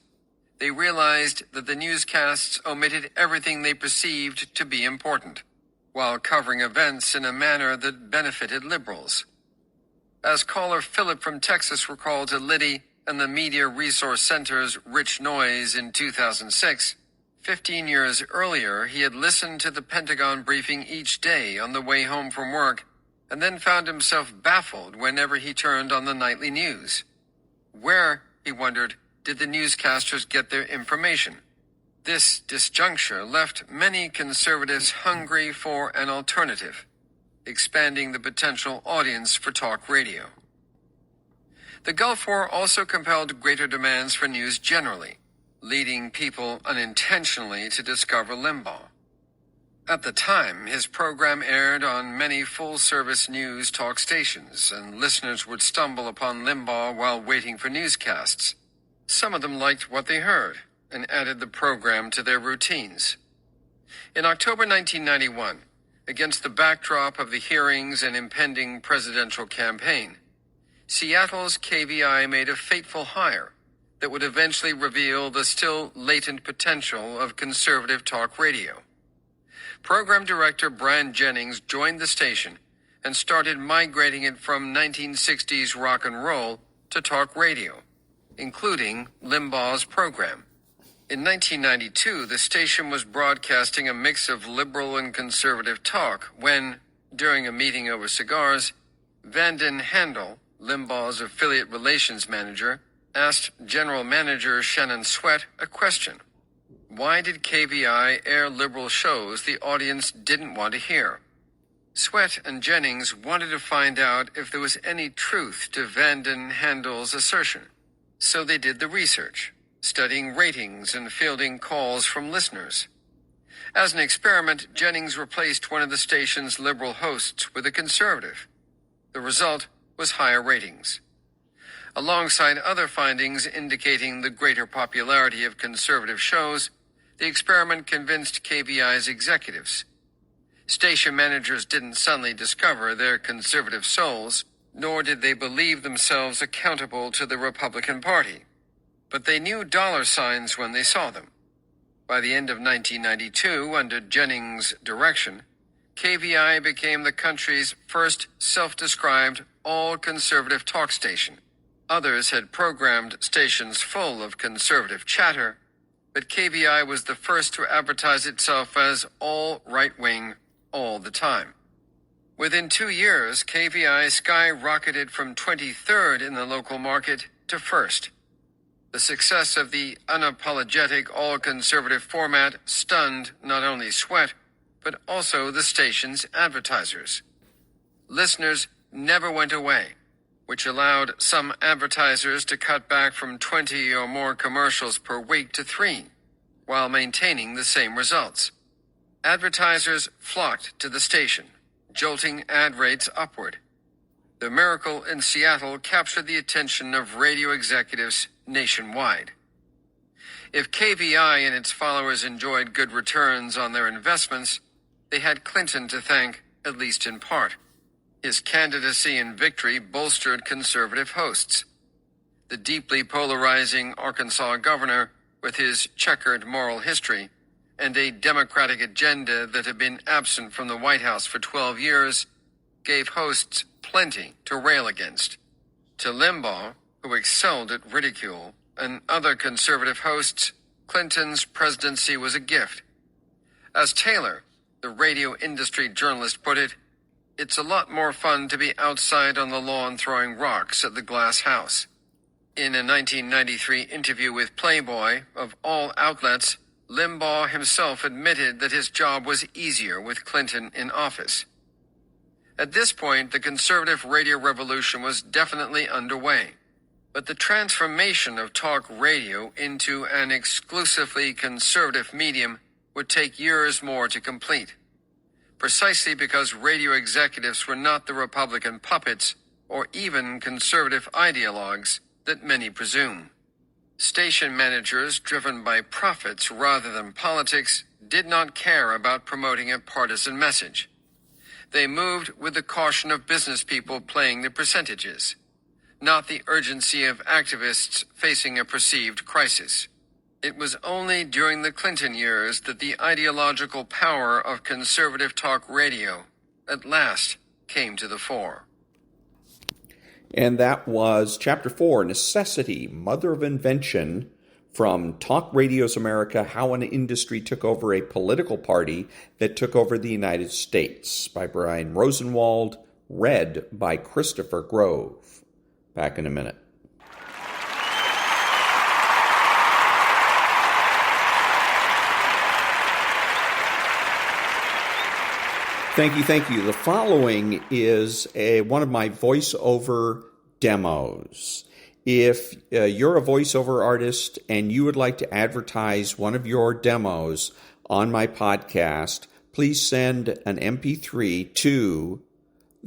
they realized that the newscasts omitted everything they perceived to be important, while covering events in a manner that benefited liberals. As caller Philip from Texas recalled to Liddy and the Media Resource Center's Rich Noise in 2006, 15 years earlier, he had listened to the Pentagon briefing each day on the way home from work, and then found himself baffled whenever he turned on the nightly news. Where, he wondered, did the newscasters get their information? This disjuncture left many conservatives hungry for an alternative, expanding the potential audience for talk radio. The Gulf War also compelled greater demands for news generally, leading people unintentionally to discover Limbaugh. At the time, his program aired on many full-service news talk stations, and listeners would stumble upon Limbaugh while waiting for newscasts. Some of them liked what they heard and added the program to their routines. In October 1991, against the backdrop of the hearings and impending presidential campaign, Seattle's KVI made a fateful hire that would eventually reveal the still latent potential of conservative talk radio. Program director Brian Jennings joined the station and started migrating it from 1960s rock and roll to talk radio, including Limbaugh's program. In 1992, the station was broadcasting a mix of liberal and conservative talk when, during a meeting over cigars, Vanden Handel, Limbaugh's affiliate relations manager, asked General Manager Shannon Sweat a question. Why did KVI air liberal shows the audience didn't want to hear? Sweat and Jennings wanted to find out if there was any truth to Vanden Handel's assertion. So they did the research, studying ratings and fielding calls from listeners. As an experiment, Jennings replaced one of the station's liberal hosts with a conservative. The result was higher ratings. Alongside other findings indicating the greater popularity of conservative shows, the experiment convinced KVI's executives. Station managers didn't suddenly discover their conservative souls, nor did they believe themselves accountable to the Republican Party. But they knew dollar signs when they saw them. By the end of 1992, under Jennings' direction, KVI became the country's first self-described all-conservative talk station. Others had programmed stations full of conservative chatter, but KVI was the first to advertise itself as all right-wing all the time. Within 2 years, KVI skyrocketed from 23rd in the local market to first. The success of the unapologetic all-conservative format stunned not only Sweat, but also the station's advertisers. Listeners never went away, which allowed some advertisers to cut back from 20 or more commercials per week to 3, while maintaining the same results. Advertisers flocked to the station, jolting ad rates upward. The miracle in Seattle captured the attention of radio executives nationwide. If KVI and its followers enjoyed good returns on their investments, they had Clinton to thank, at least in part. His candidacy and victory bolstered conservative hosts. The deeply polarizing Arkansas governor, with his checkered moral history, and a Democratic agenda that had been absent from the White House for 12 years, gave hosts plenty to rail against. To Limbaugh, who excelled at ridicule, and other conservative hosts, Clinton's presidency was a gift. As Taylor, the radio industry journalist, put it, "It's a lot more fun to be outside on the lawn throwing rocks at the glass house." In a 1993 interview with Playboy, of all outlets, Limbaugh himself admitted that his job was easier with Clinton in office. At this point, the conservative radio revolution was definitely underway. But the transformation of talk radio into an exclusively conservative medium would take years more to complete, precisely because radio executives were not the Republican puppets or even conservative ideologues that many presume. Station managers, driven by profits rather than politics, did not care about promoting a partisan message. They moved with the caution of business people playing the percentages, not the urgency of activists facing a perceived crisis. It was only during the Clinton years that the ideological power of conservative talk radio at last came to the fore. And that was Chapter 4, Necessity, Mother of Invention, from Talk Radio's America, How an Industry Took Over a Political Party That Took Over the United States, by Brian Rosenwald, read by Christopher Grove. Back in a minute. Thank you. The following is one of my voiceover demos. If you're a voiceover artist and you would like to advertise one of your demos on my podcast, please send an MP3 to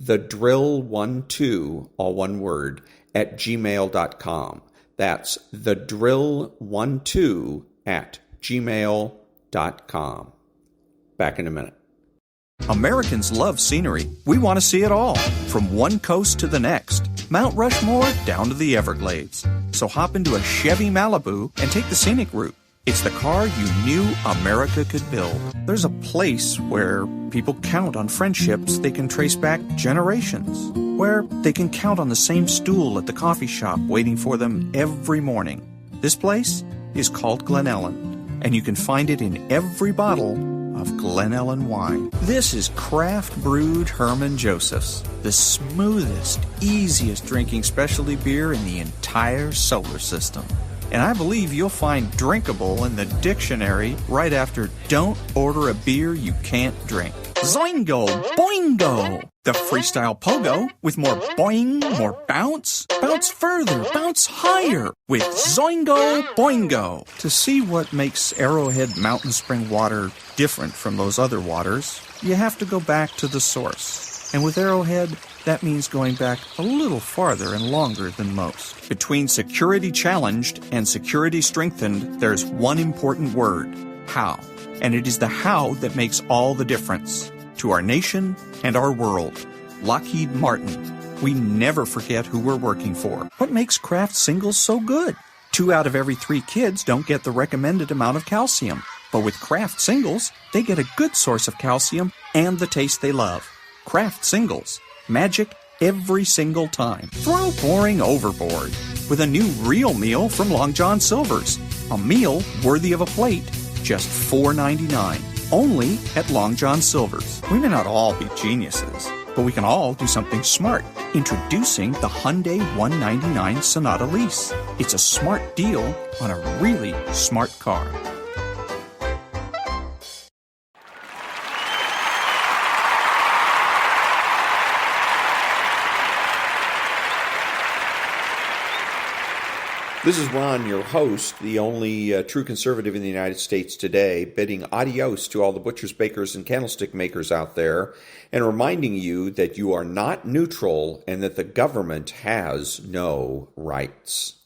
thedrill12, all one word, at gmail.com. That's thedrill12 at gmail.com. Back in a minute. Americans love scenery. We want to see it all, from one coast to the next, Mount Rushmore down to the Everglades. So hop into a Chevy Malibu and take the scenic route. It's the car you knew America could build. There's a place where people count on friendships they can trace back generations, where they can count on the same stool at the coffee shop waiting for them every morning. This place is called Glen Ellen. and you can find it in every bottle of Glen Ellen wine. This is craft brewed Herman Joseph's, the smoothest, easiest drinking specialty beer in the entire solar system. And I believe you'll find drinkable in the dictionary right after don't order a beer you can't drink. Zoingo! Boingo! The freestyle pogo with more boing, more bounce. Bounce further, bounce higher with Zoingo Boingo. To see what makes Arrowhead Mountain Spring water different from those other waters, you have to go back to the source. And with Arrowhead, that means going back a little farther and longer than most. Between security challenged and security strengthened, there's one important word: how. And it is the how that makes all the difference to our nation and our world. Lockheed Martin. We never forget who we're working for. What makes Kraft Singles so good? 2 out of every 3 kids don't get the recommended amount of calcium. But with Kraft Singles, they get a good source of calcium and the taste they love. Kraft Singles. Magic every single time. Throw boring overboard with a new real meal from Long John Silver's. A meal worthy of a plate, just $4.99. Only at Long John Silver's. We may not all be geniuses, but we can all do something smart. Introducing the Hyundai 199 Sonata Lease. It's a smart deal on a really smart car. This is Ron, your host, the only true conservative in the United States today, bidding adios to all the butchers, bakers, and candlestick makers out there, and reminding you that you are not neutral and that the government has no rights.